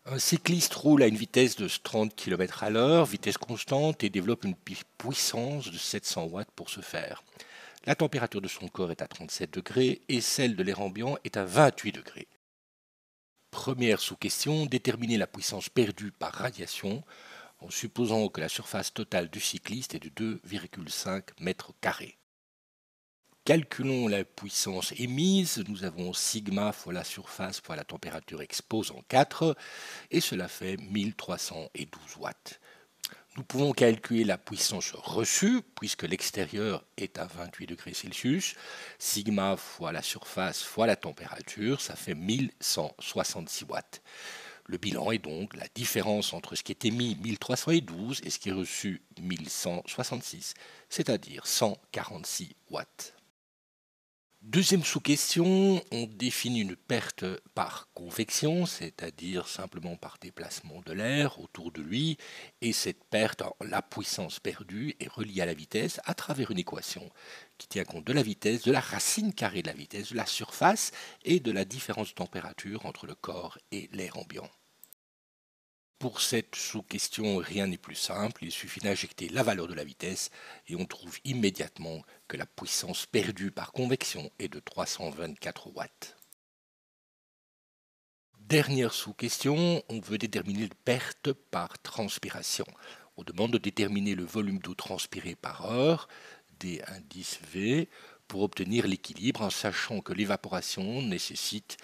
Un cycliste roule à une vitesse de 30 km à l'heure, vitesse constante, et développe une puissance de 700 watts pour ce faire. La température de son corps est à 37 degrés et celle de l'air ambiant est à 28 degrés. Première sous-question, déterminer la puissance perdue par radiation en supposant que la surface totale du cycliste est de 2,5 mètres carrés. Calculons la puissance émise, nous avons sigma fois la surface fois la température exposant 4 et cela fait 1312 watts. Nous pouvons calculer la puissance reçue, puisque l'extérieur est à 28 degrés Celsius. Sigma fois la surface fois la température, ça fait 1166 watts. Le bilan est donc la différence entre ce qui est émis 1312 et ce qui est reçu 1166, c'est-à-dire 146 watts. Deuxième sous-question, on définit une perte par convection, c'est-à-dire simplement par déplacement de l'air autour de lui, et cette perte, la puissance perdue, est reliée à la vitesse à travers une équation qui tient compte de la vitesse, de la racine carrée de la vitesse, de la surface et de la différence de température entre le corps et l'air ambiant. Pour cette sous-question, rien n'est plus simple, il suffit d'injecter la valeur de la vitesse et on trouve immédiatement que la puissance perdue par convection est de 324 watts. Dernière sous-question, on veut déterminer la perte par transpiration. On demande de déterminer le volume d'eau transpiré par heure, D indice V, pour obtenir l'équilibre en sachant que l'évaporation nécessite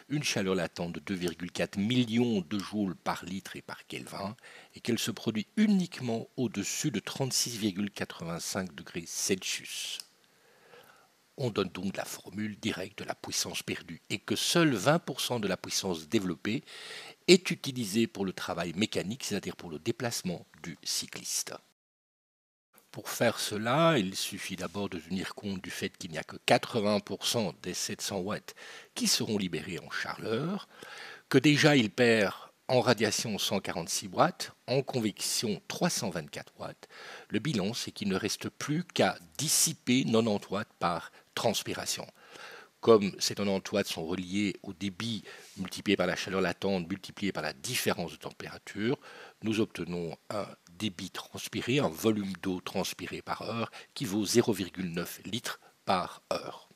une chaleur latente de 2,4 millions de joules par litre et par Kelvin et qu'elle se produit uniquement au-dessus de 36,85 degrés Celsius. On donne donc la formule directe de la puissance perdue et que seul 20% de la puissance développée est utilisée pour le travail mécanique, c'est-à-dire pour le déplacement du cycliste. Pour faire cela, il suffit d'abord de tenir compte du fait qu'il n'y a que 80% des 700 watts qui seront libérés en chaleur, que déjà il perd en radiation 146 watts, en convection 324 watts. Le bilan, c'est qu'il ne reste plus qu'à dissiper 90 watts par transpiration. Comme ces 90 watts sont reliés au débit multiplié par la chaleur latente multiplié par la différence de température, nous obtenons un débit transpiré, un volume d'eau transpirée par heure qui vaut 0,9 litres par heure.